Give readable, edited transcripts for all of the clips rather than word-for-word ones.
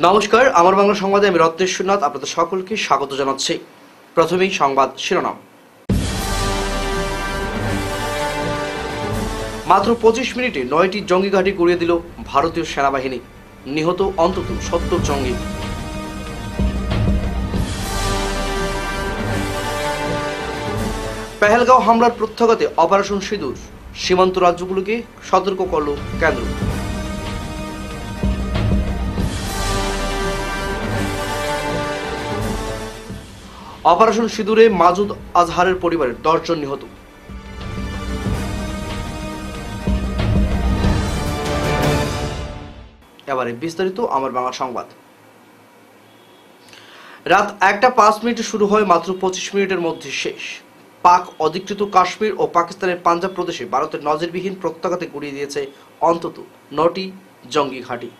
নমস্কার, আমার বাংলা সংবাদে আমি রত্নেশ্বরনাথ আপনাদের সকলকে স্বাগত জানাচ্ছি। প্রথমেই সংবাদ শিরোনাম। মাত্র 25 মিনিটে 9টি জঙ্গি ঘাঁটি গুঁড়িয়ে দিল ভারতীয় সেনাবাহিনী। নিহত অন্তত 70 জঙ্গি। পেহেলগাঁও হামলার প্রত্যাঘাতে অপারেশন সিঁদুর, সীমান্ত রাজ্যগুলোকে সতর্ক করল কেন্দ্র। অপারেশন সিঁদুরে মাসুদ আজহারের পরিবারের 10 জন নিহত। এবারে বিস্তারিত আমার বাংলা সংবাদ। রাত 1:05 শুরু হয়, মাত্র 25 মিনিটের মধ্যে শেষ। পাক অধিকৃত কাশ্মীর ও পাকিস্তানের পাঞ্জাব প্রদেশে ভারতের নজিরবিহীন প্রত্যাঘাতে গুঁড়িয়ে দিয়েছে অন্তত 9টি জঙ্গি ঘাঁটি।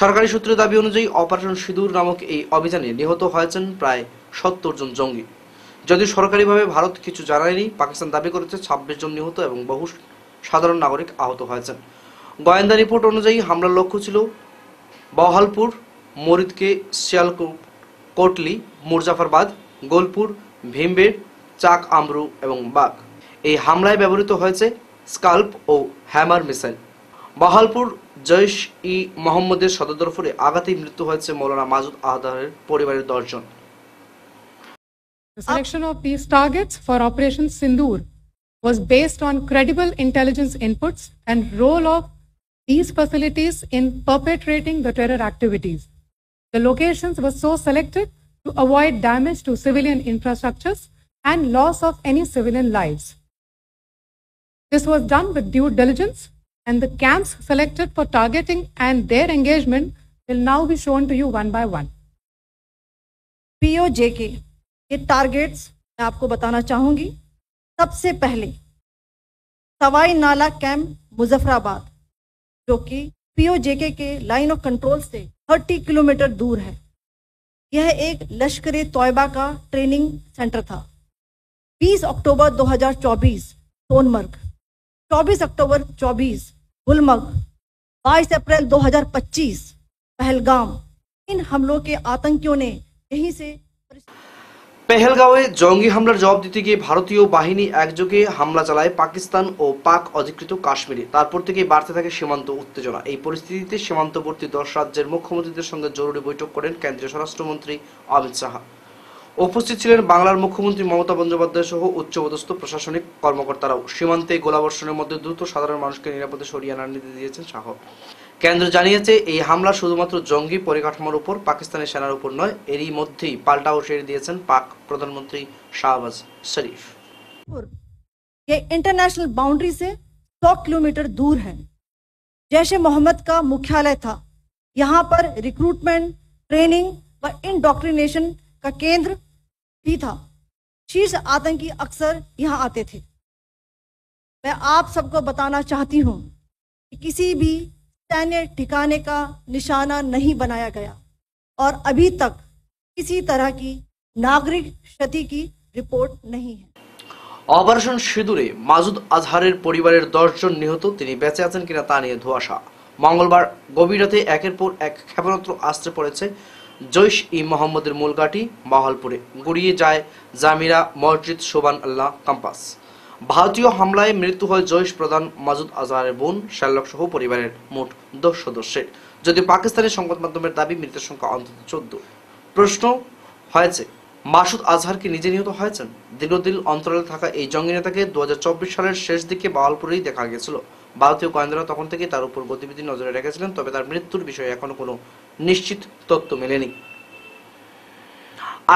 সরকারি সূত্রের দাবি অনুযায়ী অপারেশন সিঁদুর নামক এই অভিযানে নিহত হয়েছেন প্রায় 70 জন জঙ্গি। যদিও সরকারিভাবে ভারত কিছু জানায়নি, পাকিস্তান দাবি করেছে 26 জন নিহত এবং বহু সাধারণ নাগরিক আহত হয়েছেন। গোয়েন্দা রিপোর্ট অনুযায়ী হামলার লক্ষ্য ছিল বহালপুর, মরিদকে, শিয়ালকোট, কোটলি, মুজাফরবাদ, গোলপুর, ভীমবের, চাক আমরু এবং বাগ। এই হামলায় ব্যবহৃত হয়েছে স্কাল্প ও হ্যামার মিসাইল। বহালপুর জৈশ-ই-মোহাম্মদের সদর দফতরে আঘাতেই মৃত্যু হয়েছে মৌলানা মাসুদ আজহারের পরিবারের 10 জন। The selection of these targets for Operation Sindoor was based on credible intelligence inputs and role of these facilities in perpetrating the terror activities. The locations were so selected to avoid damage to civilian infrastructures and loss of any civilian lives. This was done with due diligence, and the camps selected for targeting and their engagement will now be shown to you one by one. POJK ये targets मैं आपको बताना चाहूंगी। सबसे पहले सवाई नाला camp Muzaffarabad, जो कि POJK के लाइन ऑफ कंट्रोल से 30 किलोमीटर दूर है। यह एक लश्कर-ए तौयबा का ट्रेनिंग सेंटर था। 20 अक्टूबर 2024 सोनमर्ग, 24 अक्टूबर 24 गुलमर्ग, 22 अप्रैल 2025 पहलगाम। इन हमलों के आतंकियों ने यहीं से পেহেলগাঁওয়ে জঙ্গি হামলার জবাব দিতে গিয়ে ভারতীয় বাহিনী একযোগে হামলা চালায় পাকিস্তান ও পাক অধিকৃত কাশ্মীরে। তারপর থেকে বাড়তে থাকে সীমান্ত উত্তেজনা। এই পরিস্থিতিতে সীমান্তবর্তী 10 রাজ্যের মুখ্যমন্ত্রীদের সঙ্গে জরুরি বৈঠক করেন কেন্দ্রীয় স্বরাষ্ট্রমন্ত্রী অমিত শাহ। উপস্থিত ছিলেন বাংলার মুখ্যমন্ত্রী মমতা বন্দ্যোপাধ্যায় সহ উচ্চপদস্থ প্রশাসনিক কর্মকর্তারাও। সীমান্তে গোলাবর্ষণের মধ্যে দ্রুত সাধারণ মানুষকে নিরাপদে সরিয়ে আনার নির্দেশ দিয়েছেন শাহ। কেন্দ্র জানিয়েছে, এই হামলা শুধুমাত্র জঙ্গি পরিকাঠামোর উপর, পাকিস্তানের সেনার উপর নয়। এরই মধ্যেই পাল্টা হুঁশিয়ারি দিয়েছেন পাক প্রধানমন্ত্রী শাহবাজ শরীফ। ये इंटरनेशनल बाउंड्री से 100 किलोमीटर दूर है। जैश-ए मोहम्मद का मुख्यालय था। यहाँ पर रिक्रूटमेंट, ट्रेनिंग व इंडोक्ट्रिनेशन का केंद्र भी था। शीर्ष आतंकी अक्सर यहाँ आते थे। मैं आप सबको बताना चाहती हूँ कि किसी भी सैन्य ठिकाने का निशाना नहीं बनाया गया और अभी तक किसी तरह की नागरिक क्षति की रिपोर्ट नहीं है। অপারেশন সিঁদুরে মাসুদ আজহারের পরিবারের 10 জন নিহত। তিনি বেঁচে আছেন কিনা তা নিয়ে ধোঁয়াশা। মঙ্গলবার গভীর রাতে একের পর এক ক্ষেপণাস্ত্র আছড়ে পড়েছে জৈশ-ই-মোহাম্মদের মূল ঘাঁটি বহালপুরে। গুড়িয়ে যায় জামিরা মসজিদ, সোবান আল্লাহ ক্যাম্পাস। ভারতীয় হামলায় মৃত্যু হয় জৈশ প্রধান মাসুদ আজহারের বোন শার্লক সহ পরিবারের মোট 10 সদস্যের। যদিও পাকিস্তানের সংবাদ মাধ্যমের দাবি মৃতের সংখ্যা অন্তত 14। প্রশ্ন হয়েছে, মাসুদ আজহার কি নিজে নিহত হয়েছেন? দীর্ঘদিন অন্তরালে থাকা এই জঙ্গি নেতাকে 2024 সালের শেষ দিকে বহালপুরেই দেখা গেছিল। ভারতীয় গোয়েন্দারা তখন থেকে তার উপর গতিবিধি নজরে রেখেছিলেন, তবে তার মৃত্যুর বিষয়ে এখনো কোনো নিশ্চিত তথ্য মেলেনি।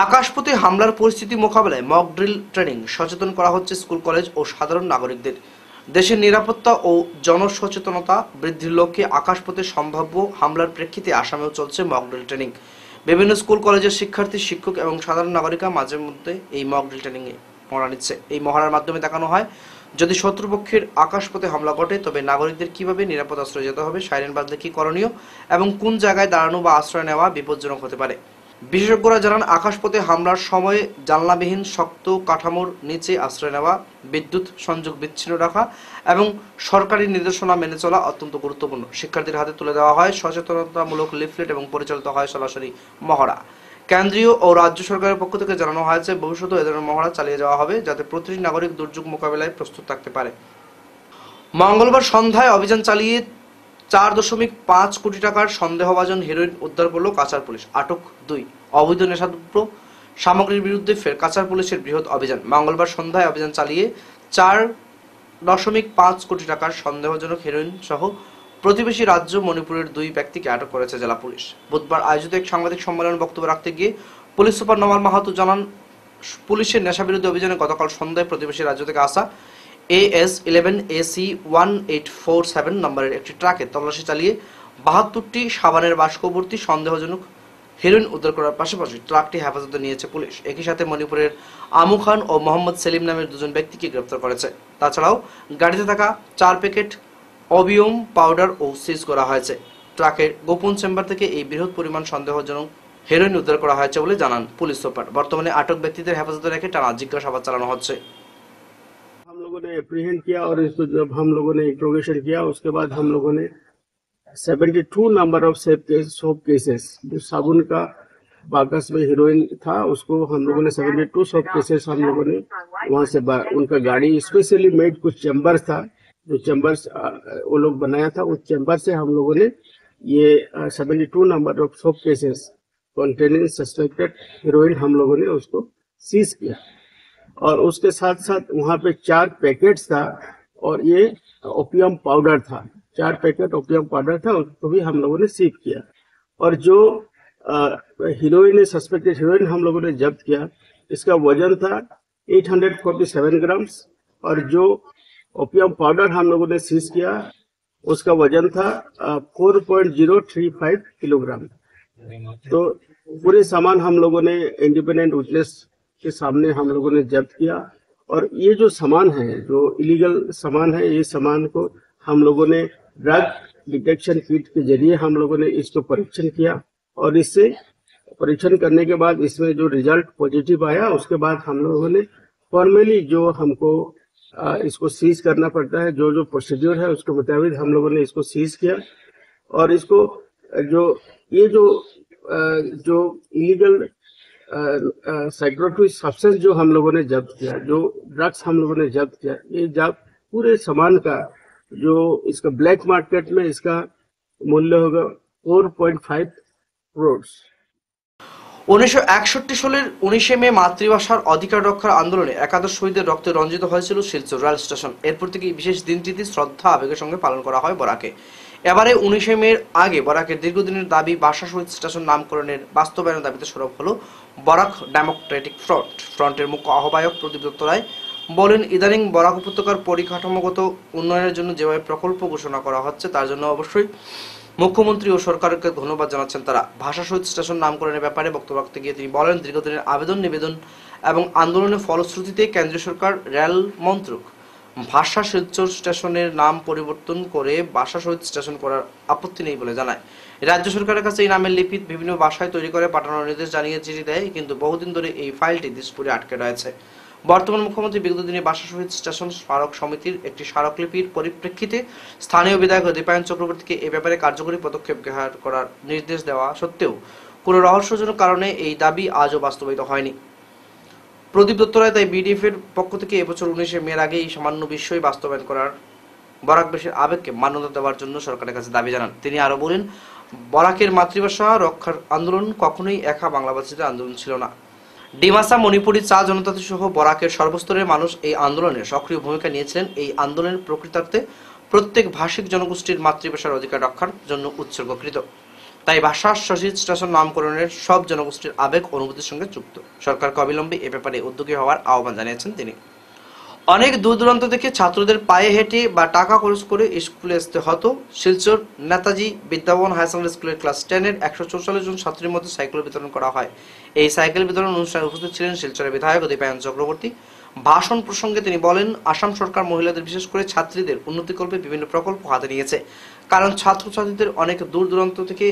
আকাশপথে হামলার পরিস্থিতি মোকাবেলায় মক ড্রিল ট্রেনিং সচেতন করা হচ্ছে স্কুল, কলেজ ও সাধারণ নাগরিকদের। দেশের নিরাপত্তা ও জনসচেতনতা বৃদ্ধির লক্ষ্যে আকাশপথে সম্ভাব্য হামলার প্রেক্ষিতে আসামেও চলছে মক ড্রিল ট্রেনিং। বিভিন্ন স্কুল, কলেজের শিক্ষার্থী, শিক্ষক এবং সাধারণ নাগরিকরা মাঝে মধ্যে এই মক ড্রিল ট্রেনিংয়ে মহড়া নিচ্ছে। এই মহড়ার মাধ্যমে দেখানো হয়, যদি শত্রুপক্ষের আকাশপথে হামলা ঘটে তবে নাগরিকদের কিভাবে নিরাপদ আশ্রয়ে যেতে হবে, সাইরেন বাজলে কি করণীয় এবং কোন জায়গায় দাঁড়ানো বা আশ্রয় নেওয়া বিপজ্জনক হতে পারে। বিশেষজ্ঞরা জানান, আকাশপথে হামলার সময় জানলাবিহীন শক্ত কাঠামোর নিচে আশ্রয় নেওয়া, বিদ্যুৎ সংযোগ বিচ্ছিন্ন রাখা এবং সরকারি নির্দেশনা মেনে চলা অত্যন্ত গুরুত্বপূর্ণ। শিক্ষার্থীর হাতে তুলে দেওয়া হয় সচেতনতামূলক লিফলেট এবং পরিচালিত হয় সরাসরি মহড়া। কেন্দ্রীয় ও রাজ্য সরকারের পক্ষ থেকে জানানো হয়েছে, ভবিষ্যতে এ ধরনের মহড়া চালিয়ে যাওয়া হবে যাতে প্রতিটি নাগরিক দুর্যোগ মোকাবেলায় প্রস্তুত থাকতে পারে। মঙ্গলবার সন্ধ্যায় অভিযান চালিয়ে 4.5 কোটি টাকার সন্দেহভাজন হেরোইন উদ্ধার করল কাছাড় পুলিশ। আটক 2 অবৈধ নেশাদ্রব্য সামগ্রীর বিরুদ্ধে ফের কাছাড় পুলিশের বৃহৎ অভিযান। মঙ্গলবার সন্ধ্যায় অভিযান চালিয়ে 4.5 কোটি টাকার সন্দেহজনক হেরোইন সহ প্রতিবেশী রাজ্য মণিপুরের 2 ব্যক্তিকে আটক করেছে জেলা পুলিশ। বুধবার আয়োজিত এক সাংবাদিক সম্মেলনে বক্তব্য রাখতে গিয়ে পুলিশ সুপার নমাল মাহাতো জানান, পুলিশের নেশাবিরোধী অভিযানে গতকাল সন্ধ্যায় প্রতিবেশী রাজ্য থেকে আসা AS11AC1847 নম্বরের একটি ট্রাকে তল্লাশি চালিয়ে 72টি সাবানের বাস্কভর্তি সন্দেহজনক হেরোইন উদ্ধার করার পাশাপাশি ট্রাকটি হেফাজতে নিয়েছে পুলিশ। একই সাথে মণিপুরের আমু খান ও মোহাম্মদ সেলিম নামের 2 জন ব্যক্তিকে গ্রেফতার করেছে। তাছাড়াও গাড়িতে থাকা 4 প্যাকেট অবিয়ম পাউডার ও সিজ করা হয়েছে। ট্রাকের গোপন চেম্বার থেকে এই বৃহৎ পরিমাণ সন্দেহজনক হেরোইন উদ্ধার করা হয়েছে বলে জানান পুলিশ সুপার। বর্তমানে আটক ব্যক্তিদের হেফাজতে রেখে টানা জিজ্ঞাসাবাদ চালানো হচ্ছে। हम लोगों ने एप्रीहेंड किया और इसको जब हम लोगों ने इंट्रोगेशन किया, उसके बाद हम लोगों ने 72 नंबर ऑफ सोप केसेस, जो साबुन का बाकस में हीरोइन था, उसको हम लोगों ने 72 सोप केसेस हम लोगों ने वहां से उनका गाड़ी स्पेशली मेड कुछ चैम्बर्स था, जो चैम्बर्स वो लोग बनाया था, उस चैम्बर से हम लोगों ने ये 72 number of soap cases containing suspected heroine हम लोगों ने उसको सीज किया। और उसके साथ साथ वहाँ पे 4 पैकेट्स था और ये ओपियम पाउडर था, 4 पैकेट ओपियम पाउडर था, उसको भी हम लोगों ने सीज किया। और जो हीरोइन सस्पेक्टेड हीरोइन हम लोगों ने जब्त किया, इसका वजन था 847 ग्राम्स और जो ओपियम पाउडर हम लोगों ने सीज किया उसका वजन था 4.035 किलोग्राम। तो पूरे सामान हम लोगों ने इंडिपेंडेंट विटनेस के सामने हम लोगों ने जब्त किया। और ये जो सामान है, जो इलीगल सामान है, ये सामान को हम लोगों ने ड्रग डिटेक्शन किट के जरिए हम लोगों ने इसको परीक्षण किया और इससे परीक्षण करने के बाद इसमें जो रिजल्ट पॉजिटिव आया, उसके बाद हम लोगों ने फॉर्मली जो हमको इसको सीज करना पड़ता है, जो जो प्रोसीड्योर है उसके मुताबिक हम लोगों ने इसको सीज किया। और इसको जो इलीगल साइकोट्रॉपिक सब्सटेंस जो हम लोगों ने जब्त किया, जो ड्रग्स हम लोगों ने जब्त किया, ये जब पूरे सामान का जो इसका ब्लैक मार्केट में इसका मूल्य होगा 4.5 करोड़। 1961 সালের 19 মে মাতৃভাষার অধিকার রক্ষার আন্দোলনে একাদশ শহীদের রক্তে রঞ্জিত হয়েছিল শিলচর রেল স্টেশন। এরপর থেকে বিশেষ দিনটিতে শ্রদ্ধা আবেগের সঙ্গে পালন করা হয় বরাকে। এবারে 19 মের আগে বরাকের দীর্ঘদিনের দাবি ভাষা শহীদ স্টেশন নামকরণের বাস্তবায়নের দাবিতে সরব হলো বরাক ডেমোক্রেটিক ফ্রন্টের মুখ্য আহ্বায়ক প্রদীপ দত্ত রায় বলেন, ইদানিং বরাক উপত্যকার পরিকাঠামোগত উন্নয়নের জন্য যেভাবে প্রকল্প ঘোষণা করা হচ্ছে তার জন্য অবশ্যই মুখ্যমন্ত্রী ও সরকারকে ধন্যবাদ জানাচ্ছেন তারা। ভাষা শহীদ স্টেশন নামকরণের ব্যাপারে বক্তব্য রাখতে গিয়ে তিনি বলেন, দীর্ঘদিনের আবেদন নিবেদন এবং আন্দোলনের ফলশ্রুতিতে কেন্দ্রীয় সরকার রেল মন্ত্রক ভাষা শিলচর স্টেশনের নাম পরিবর্তন করে ভাষা শহীদ স্টেশন করার আপত্তি নেই বলে জানায়। রাজ্য সরকারের কাছে এই নামের লিপি বিভিন্ন ভাষায় তৈরি করে পাঠানোর নির্দেশ জানিয়ে চিঠি দেয়, কিন্তু বহুদিন ধরে এই ফাইলটি দিশপুরে আটকে রয়েছে। বর্তমান মুখ্যমন্ত্রী বিগত দিনে ভাষা শহীদ স্টেশন স্মারক সমিতির একটি স্মারকলিপির পরিপ্রেক্ষিতে স্থানীয় বিধায়ক দীপায়ন চক্রবর্তীকে এ ব্যাপারে কার্যকরী পদক্ষেপ গ্রহণ করার নির্দেশ দেওয়া সত্ত্বেও কোনো রহস্যজনক কারণে এই দাবি আজও বাস্তবায়িত হয়নি। প্রদীপ দত্ত রায় তাই বিডিএফ এর পক্ষ থেকে এবছর 19 মের আগে এই সামান্য বিষয় বাস্তবায়ন করার বরাকবাসীর আবেগকে মান্যতা দেওয়ার জন্য সরকারের কাছে দাবি জানান। তিনি আরো বলেন, বরাকের মাতৃভাষা রক্ষার আন্দোলন কখনোই একা বাংলাভাষীদের আন্দোলন ছিল না। ডিমাসা, মণিপুরী, চা জনজাতি সহ বরাকের সর্বস্তরের মানুষ এই আন্দোলনে সক্রিয় ভূমিকা নিয়েছিলেন। এই আন্দোলনের প্রকৃতার্থে প্রত্যেক ভাষিক জনগোষ্ঠীর মাতৃভাষার অধিকার রক্ষার জন্য উৎসর্গকৃত। তাই ভাষা শহীদ স্টেশন নামকরণের সব জনগোষ্ঠীর আবেগ অনুভূতির সঙ্গে যুক্ত। সরকারকে অবিলম্বে এ ব্যাপারে উদ্যোগী হওয়ার আহ্বান জানিয়েছেন তিনি। অনেক দূর দূরান্ত থেকে ছাত্রদের পায়ে হেঁটে বা টাকা খরচ করে স্কুলে আসতে হতো। শিলচর নেতাজি বিদ্যাভবন হাই সেকেন্ডারি স্কুলের ক্লাস 10 এর 144 জন ছাত্রীর মধ্যে সাইকেল বিতরণ করা হয়। এই সাইকেল বিতরণ অনুষ্ঠানে উপস্থিত ছিলেন শিলচরের বিধায়ক দীপায়ন চক্রবর্তী। ভাষণ প্রসঙ্গে তিনি বলেন, আসাম সরকার মহিলাদের বিশেষ করে ছাত্রীদের উন্নতিকল্পে বিভিন্ন প্রকল্প হাতে নিয়েছে, কারণ ছাত্রছাত্রীদের অনেক দূর দূরান্ত থেকে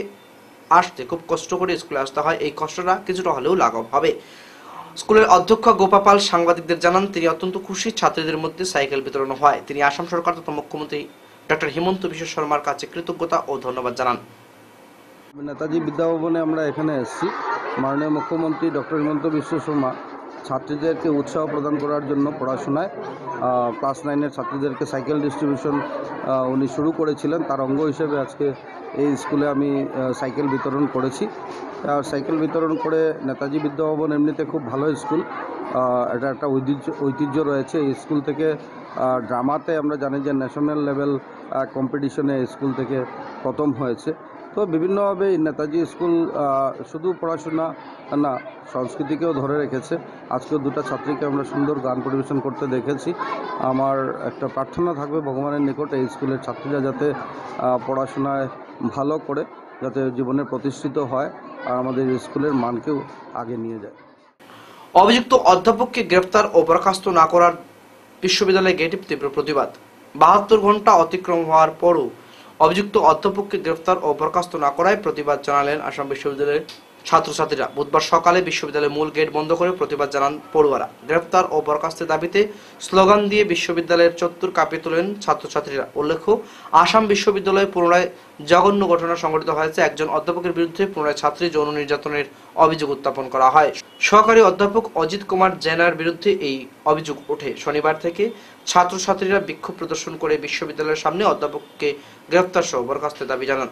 আসতে খুব কষ্ট করে স্কুলে আসতে হয়। এই কষ্টটা কিছুটা হলেও লাঘব হবে। স্কুলের অধ্যক্ষ গোপা পাল সাংবাদিকদের জানান, তিনি অত্যন্ত খুশি ছাত্রীদের মধ্যে সাইকেল বিতরণ হয়। তিনি আসাম সরকার তথা মুখ্যমন্ত্রী ডক্টর হিমন্ত বিশ্ব শর্মার কাছে কৃতজ্ঞতা ও ধন্যবাদ জানান। নেতাজি বিদ্যাভবনে আমরা এখানে এসেছি। মাননীয় মুখ্যমন্ত্রী ডক্টর হিমন্ত বিশ্ব শর্মা ছাত্রীদেরকে উৎসাহ প্রদান করার জন্য পড়াশোনায় ক্লাস 9-এর ছাত্রীদেরকে সাইকেল ডিস্ট্রিবিউশন উনি শুরু করেছিলেন। তার অঙ্গ হিসেবে আজকে এই স্কুলে আমি সাইকেল বিতরণ করেছি। আর সাইকেল বিতরণ করে নেতাজি বিদ্যাভবন এমনিতে খুব ভালো স্কুল, এটা একটা ঐতিহ্য রয়েছে এই স্কুল থেকে। ড্রামাতে আমরা জানি যে ন্যাশনাল লেভেল কম্পিটিশনে স্কুল থেকে প্রথম হয়েছে। তো বিভিন্নভাবে নেতাজি স্কুল শুধু পড়াশোনা না, সংস্কৃতিকেও ধরে রেখেছে। আজকেও দুটো ছাত্রীকে আমরা সুন্দর গান পরিবেশন করতে দেখেছি। আমার একটা প্রার্থনা থাকবে ভগবানের নিকট, এই স্কুলের ছাত্রীরা যাতে পড়াশোনায় ভালো করে যাতে জীবনে প্রতিষ্ঠিত হয় আর আমাদের স্কুলের মানকেও আগে নিয়ে যায়। অভিযুক্ত অধ্যাপককে গ্রেফতার ও বরখাস্ত না করার বিশ্ববিদ্যালয়ে গেটে তীব্র প্রতিবাদ। 72 ঘন্টা অতিক্রম হওয়ার পরও অভিযুক্ত অধ্যাপককে গ্রেফতার ও বরখাস্ত না করায় প্রতিবাদ জানালেন আসাম বিশ্ববিদ্যালয়ের ছাত্রছাত্রীরা। বুধবার সকালে বিশ্ববিদ্যালয়ের মূল গেট বন্ধ করে প্রতিবাদ জানান পড়ুয়ারা। গ্রেফতার ও বরখাস্তের দাবিতে স্লোগান দিয়ে বিশ্ববিদ্যালয়ের চত্বর কাঁপিয়ে তোলেন ছাত্রছাত্রীরা। উল্লেখ্য, আসাম বিশ্ববিদ্যালয়ে পুনরায় জঘন্য ঘটনা সংঘটিত হয়েছে। একজন অধ্যাপকের বিরুদ্ধে পুনরায় ছাত্রী যৌন নির্যাতনের অভিযোগ উত্থাপন করা হয়। সহকারী অধ্যাপক অজিত কুমার জেনার বিরুদ্ধে এই অভিযোগ ওঠে। শনিবার থেকে ছাত্রছাত্রীরা বিক্ষোভ প্রদর্শন করে বিশ্ববিদ্যালয়ের সামনে অধ্যাপককে গ্রেফতার সহ বরখাস্তের দাবি জানান।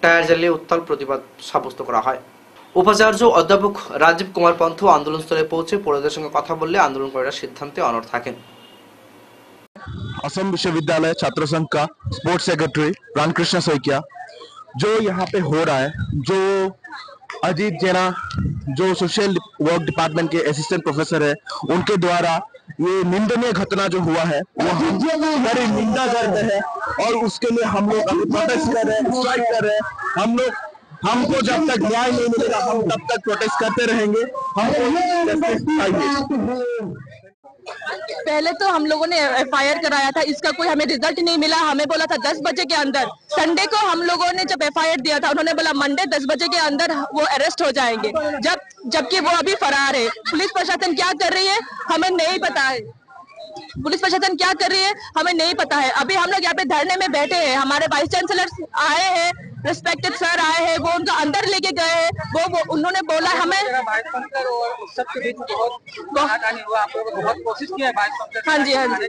টায়ার জ্বালিয়ে উত্তাল প্রতিবাদ সাব্যস্ত করা হয়। উপাচার্য অধ্যাপক রাজীব কুমার পন্থ আন্দোলনস্থলে পৌঁছে পড়ুয়াদের সঙ্গে কথা বললে আন্দোলনকারীরা সিদ্ধান্তে অনড় থাকেন। असम विश्वविद्यालय छात्र संघ का स्पोर्ट्स सेक्रेटरी रामकृष्ण सैकिया, जो यहाँ पे हो रहा है, जो अजीत जेना जो सोशल वर्क डिपार्टमेंट के असिस्टेंट प्रोफेसर है, उनके द्वारा ये निंदनीय घटना जो हुआ है वो हम बड़ी निंदा करते हैं और उसके लिए हम लोग अभी प्रोटेस्ट कर रहे हैं, स्ट्राइक कर रहे हैं। हमको जब तक न्याय नहीं मिलेगा हम तब तक प्रोटेस्ट करते रहेंगे। हमको जस्टिस चाहिए। पहले तो हम लोगों ने एफआईआर कराया था, इसका कोई हमें रिजल्ट नहीं मिला। हमें बोला था 10 बजे के अंदर। संडे को हम लोगों ने जब एफआईआर दिया था, उन्होंने बोला मंडे 10 बजे के अंदर वो अरेस्ट हो जाएंगे, जबकि वो अभी फरार है। पुलिस प्रशासन क्या कर रही है हमें नहीं पता है। पुलिस प्रशासन क्या कर रही है हमें नहीं पता है। अभी हम लोग यहाँ पे धरने में बैठे हैं, हमारे वाइस चांसलर आए हैं, रिस्पेक्टेड सर आए हैं, वो उनका अंदर लेके गए हैं। वो उन्होंने बोला हमें बहुत कोशिश की है। हाँ जी हाँ जी।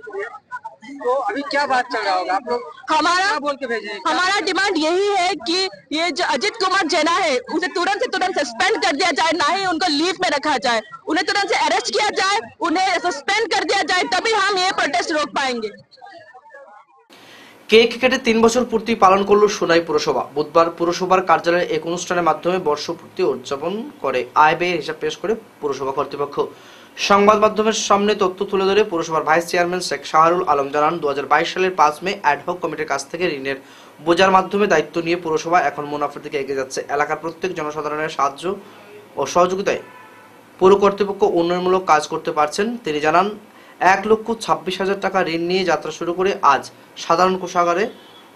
तो अभी क्या बात चल रहा होगा आप लोग हमारा बोल के भेजे? हमारा डिमांड यही है कि ये जो अजित कुमार जेना है उसे तुरंत से तुरंत सस्पेंड कर दिया जाए, ना ही उनको लीव में रखा जाए। उन्हें तुरंत से अरेस्ट किया जाए, उन्हें सस्पेंड कर दिया जाए, तभी हम ये प्रोटेस्ट रोक पाएंगे। কেক কেটে 3 বছর পূর্তি পালন করল সোনাই পুরসভা। বুধবার পুরসভার কার্যালয়ে এক অনুষ্ঠানের মাধ্যমে বর্ষপূর্তি উদযাপন করে আয় ব্যয়ের হিসাব পেশ করে পুরসভা কর্তৃপক্ষ। সংবাদ মাধ্যমের সামনে তথ্য তুলে ধরে পুরসভার ভাইস চেয়ারম্যান শেখ শাহরুল আলম জানান, 2022 সালের 5 মে অ্যাডহক কমিটির কাছ থেকে ঋণের বোঝার মাধ্যমে দায়িত্ব নিয়ে পুরসভা এখন মুনাফার দিকে এগিয়ে যাচ্ছে। এলাকার প্রত্যেক জনসাধারণের সাহায্য ও সহযোগিতায় পুর কর্তৃপক্ষ উন্নয়নমূলক কাজ করতে পারছেন। তিনি জানান, 1,26,000 টাকা ঋণ নিয়ে যাত্রা শুরু করে আজ সাধারণ কোষাগারে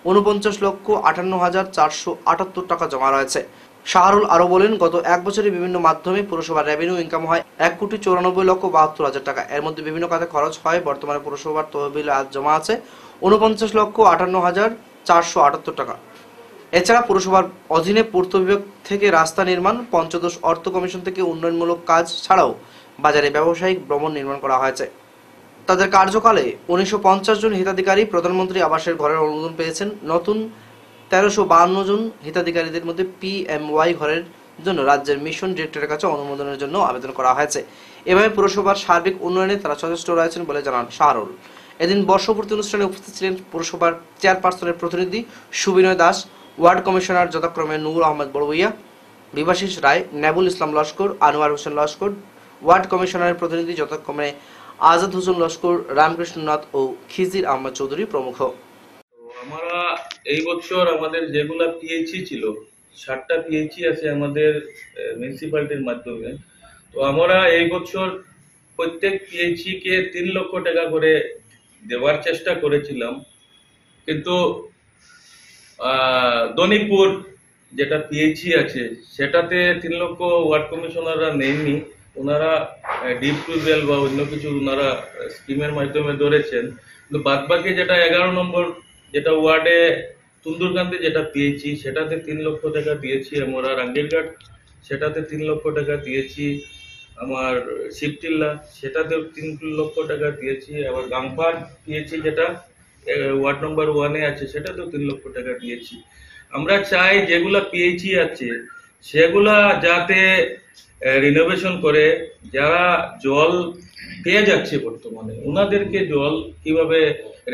49,58,478 টাকা জমা রয়েছে। শাহরুল আরো বলেন, গত 1 বছরে বিভিন্ন মাধ্যমে পুরসভার রেভিনিউ ইনকাম হয় 1,94,72,000 টাকা। এর মধ্যে বিভিন্ন খাতে খরচ হয়। বর্তমানে পুরসভার তহবিলে আজ জমা আছে 49,58,478 টাকা। এছাড়া পুরসভার অধীনে পূর্ত বিভাগ থেকে রাস্তা নির্মাণ, পঞ্চদশ অর্থ কমিশন থেকে উন্নয়নমূলক কাজ ছাড়াও বাজারে ব্যবসায়িক ভবন নির্মাণ করা হয়েছে। তাদের কার্যকালে 1950 জন হিতাধিকারী প্রধানমন্ত্রী আবাসের ঘরের অনুমোদন পেয়েছেন। নতুন 1352 জন হিতাধিকারীদের মধ্যে PMY ঘরের জন্য রাজ্যের মিশন ডিরেক্টরের কাছে অনুমোদনের জন্য আবেদন করা হয়েছে। এভাবে পুরসভার সার্বিক উন্নয়নে তারা সচেষ্ট রয়েছেন বলে জানান শাহরুল। এদিন বর্ষপূর্তি অনুষ্ঠানে উপস্থিত ছিলেন পুরসভার চেয়ারপারসনের প্রতিনিধি সুবিনয় দাস, ওয়ার্ড কমিশনার যথাক্রমে নূর আহমেদ বড়বইয়া, বিভাশিস রায়, নেবুল ইসলাম লস্কর, আনোয়ার হোসেন লস্কর, ওয়ার্ড কমিশনারের প্রতিনিধি যথাক্রমে আজাদ হোসেন লস্কর, রামকৃষ্ণনাথ ও খিজির আহমদ চৌধুরী প্রমুখ। আমরা এই বছর আমাদের যেগুলা পিএইচই ছিল, 7টা পিএইচই আছে আমাদের মিউনিসিপ্যালিটির মাধ্যমে। তো আমরা এই বছর প্রত্যেক পিএইচই কে 3 লক্ষ টাকা করে দেওয়ার চেষ্টা করেছিলাম, কিন্তু দনিপুর যেটা পিএইচই আছে সেটাতে 3 লক্ষ ওয়ার্ড কমিশনাররা নেননি, ওনারা ডিপ টিউবওয়েল বা অন্য কিছু ওনারা স্কিমের মাধ্যমে ধরেছেন। কিন্তু বাদবাকি যেটা 11 নম্বর যেটা ওয়ার্ডে তুন্দুরকান্দি যেটা পিএইচই সেটাতে 3 লক্ষ টাকা দিয়েছি আমরা, রাঙ্গিরঘাট সেটাতে 3 লক্ষ টাকা দিয়েছি, আমার শিবটিল্লা সেটাতেও 3 লক্ষ টাকা দিয়েছি, আবার গাংপার পিএইচই যেটা ওয়ার্ড নম্বর 1-এ আছে সেটাতেও 3 লক্ষ টাকা দিয়েছি। আমরা চাই যেগুলা পিএইচই আছে সেগুলা যাতে রিনোভেশন করে, যারা জল পেয়ে যাচ্ছে বর্তমানে ওনাদেরকে জল কিভাবে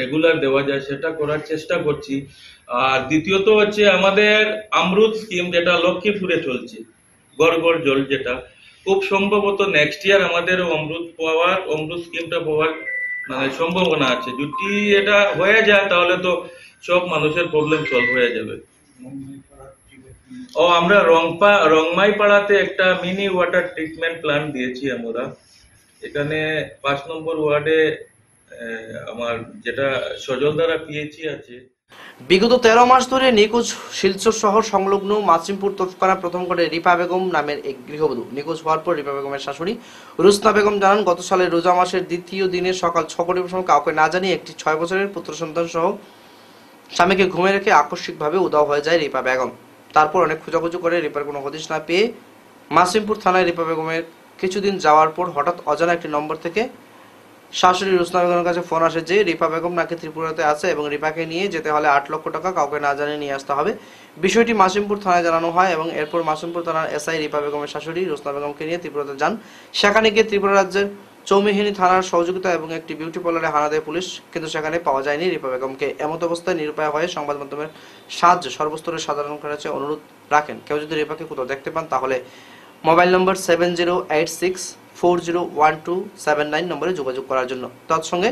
রেগুলার দেওয়া যায় সেটা করার চেষ্টা করছি। আর দ্বিতীয়ত হচ্ছে আমাদের অমৃত স্কিম যেটা লক্ষ্মীপুরে চলছে, গড় গড় জল, যেটা খুব সম্ভবত নেক্সট ইয়ার আমাদের অমৃত স্কিমটা পাওয়ার মানে সম্ভাবনা আছে। যদি এটা হয়ে যায় তাহলে তো সব মানুষের প্রবলেম সলভ হয়ে যাবে। ও আমরা রংমাই পাড়াতে একটা মিনি ওয়াটার ট্রিটমেন্ট প্ল্যান্ট দিয়েছি আমরা, এখানে 5 নম্বর ওয়ার্ডে আমার যেটা সজলধারা পিএইচই আছে। বিগত 13 মাস ধরে নিখোঁজ শিলচর শহর সংলগ্ন মাসিমপুর তোফখানা প্রথম ঘরে রিপা বেগম নামের এক গৃহবধূ। নিখোঁজ হওয়ার পর রিপা বেগমের শাশুড়ি রুসনা বেগম জানান, গত সালের রোজা মাসের দ্বিতীয় দিনে সকাল 6 কোটির সময় কাউকে না জানিয়ে একটি 6 বছরের পুত্র সন্তান সহ স্বামীকে ঘুমে রেখে আকস্মিকভাবে উধাও হয়ে যায় রিপা বেগম। তারপর অনেক খোঁজাখুঁজি করে রিপার কোনো হদিশ না পেয়ে মাসিমপুর থানায় রিপা বেগমের কিছুদিন যাওয়ার পর হঠাৎ অজানা একটি নম্বর থেকে শাশুড়ি রুসনা বেগমের কাছে ফোন আসে যে রিপা বেগম নাকি ত্রিপুরাতে আছে এবং রিপাকে নিয়ে যেতে হলে 8 লক্ষ টাকা কাউকে না জানিয়ে নিয়ে আসতে হবে। বিষয়টি মাসিমপুর থানায় জানানো হয় এবং এরপর মাসিমপুর থানার এসআই রিপা বেগমের শাশুড়ি রুসনা বেগমকে নিয়ে ত্রিপুরাতে যান। সেখানে গিয়ে ত্রিপুরা রাজ্যের চৌমিহিনী থানার সহযোগিতা এবং একটি বিউটি পার্লারে হানা দেয় পুলিশ, কিন্তু সেখানে পাওয়া যায়নি রিপা বেগমকে। এমত অবস্থায় নিরুপায় হয়ে সংবাদ মাধ্যমের সাহায্য সর্বস্তরের সাধারণ কাছে অনুরোধ রাখেন, কেউ যদি রিপাকে কোথাও দেখতে পান তাহলে মোবাইল নম্বর 7086401279 নম্বরে যোগাযোগ করার জন্য। তৎসঙ্গে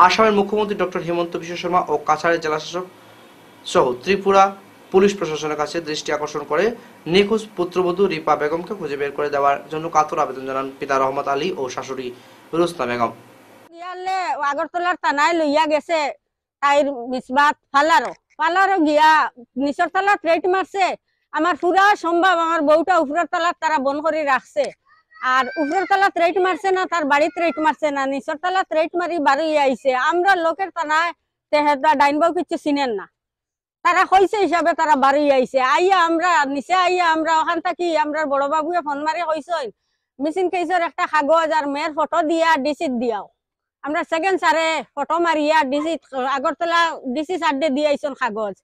আসামের মুখ্যমন্ত্রী ডক্টর হিমন্ত বিশ্ব শর্মা ও কাছাড়ের জেলাশাসক সহ ত্রিপুরা পুলিশ প্রশাসনের কাছে দৃষ্টি আকর্ষণ করে নিখোঁজ পুত্রবধূ রিপা বেগমকে খুঁজে বের করে দেওয়ার জন্য কাতর আবেদন জানান পিতা রহমত আলী ও শাশুড়ি রুসনা বেগম। আগরতলার থানায় লইয়া গেছে তাইর মিসবাত ফালারও গিয়া নিচর তলা ট্রেট মারছে। আমার পুরা সম্ভব আমার বউটা উপরের তলার তারা বন করে রাখছে, আর উপরের তলা ট্রেট মারছে না, তার বাড়ি ট্রেট মারছে না, নিচর তলা ট্রেট মারি বাড়ি আইছে। আমরা লোকের থানায় তেহেদা ডাইন বউ কিছু চিনেন না, তারা কইছে হিসাবে তারা বাড়ি আইছে। আইয়া আমরা নিচে আইয়া আমরা ওখান থাকি আমরা বড় বাবুয়ে ফোন মারি কইছেন মিসিং কেসের একটা কাগজ আর মেয়ের ফটো দিয়া ডিসি দিয়াও। আমরা সেকেন্ড সারে ফটো মারিয়া ডিসি আগরতলা ডিসি সারডে দিয়ে আইসন কাগজ।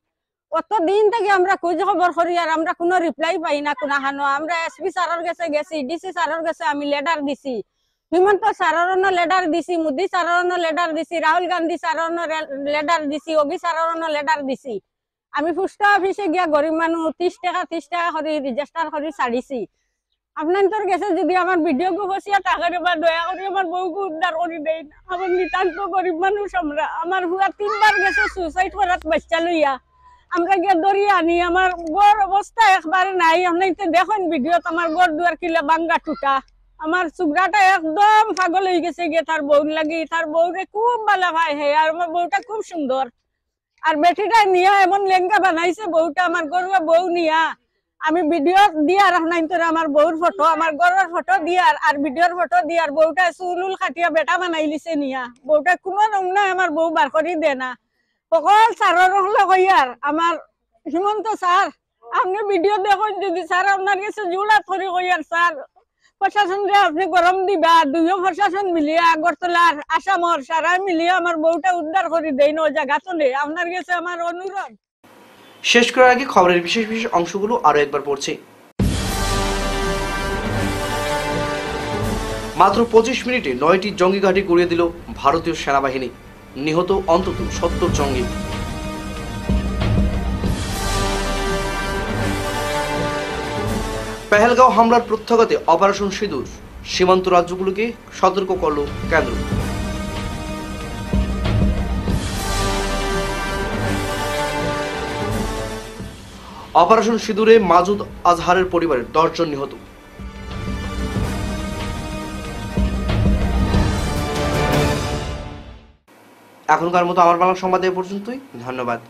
অত দিন থেকে আমরা খোঁজ খবর করি আর আমরা কোনো রিপ্লাই পাই না কোনো হানো। আমরা এসপি স্যারের কাছে গেছি, ডিসি স্যারের কাছে আমি লেটার দিছি, হিমন্ত স্যারেরও লেটার দিছি, মোদী স্যারেরও লেটার দিছি, রাহুল গান্ধী স্যারেরও লেটার দিছি, অগি স্যারেরও লেটার দিছি। আমি পোস্ট অফিসে গিয়া গরিব মানুষ 30 টাকা করে রেজিস্টার করে ছাড়িছি। আপনার কাছে যদি আমার ভিডিও গো বসিয়া টাকার বা দয়া করে আমার বউকে উদ্ধার করে দেয়। আমার নিতান্ত গরিব মানুষ আমরা, আমার হুয়া 3 বার গেছে সুইসাইড করার বাচ্চা লইয়া, আমরা গিয়ে দরিয়া আনি। আমার গড় অবস্থা একবারে নাই। আপনার দেখুন ভিডিওত আমার গড় দুয়ার কিলা বাঙ্গা টুটা, আমার সুগরাটা একদম পাগল হয়ে গেছে গিয়ে তার বউ লাগি। তার বউরে খুব ভালো ভাই হে, আর আমার বউটা খুব সুন্দর। আর বেটিটা নিয়া এমন লেঙ্গা বানাইছে বউটা, আমার গরুয়া বউ নিয়া আমি ভিডিও দিয়ার আপনার আমার বউর ফটো, আমার গরুর ফটো দিয়ার আর ভিডিওর ফটো দিয়ার। বউটা চুল খাটিয়া বেটা বানাই লিছে নিয়া, বউটা কোনো রং নাই, আমার বউ বার করি দে না। সকল স্যারের কইয়ার আমার হিমন্ত স্যার আপনি ভিডিও দেখুন, যদি স্যার আপনার কাছে জুলাত করি কইয়ার স্যার প্রশাসনকে আপনি গরম দিবা, দুইও প্রশাসন মিলিয়ে আগরতলার আসামর সারা মিলিয়ে আমার বউটা উদ্ধার করে দেয় না জায়গা চলে। আপনার কাছে আমার অনুরোধ। শেষ করার আগে খবরের বিশেষ বিশেষ অংশগুলো আরো একবার পড়ছি। মাত্র 25 মিনিটে 9টি জঙ্গি ঘাঁটি গুড়িয়ে দিল ভারতীয় সেনাবাহিনী, নিহত অন্তত 70 জঙ্গি। পেহেলগাঁও হামলার প্রত্যাঘাতে অপারেশন সিঁদুর, সীমান্ত রাজ্যগুলোকে সতর্ক করল কেন্দ্র। অপারেশন সিঁদুরে মাসুদ আজহারের পরিবারের 10 জন নিহত। এখনকার মতো আমার বাংলা সংবাদ এ পর্যন্তই। ধন্যবাদ।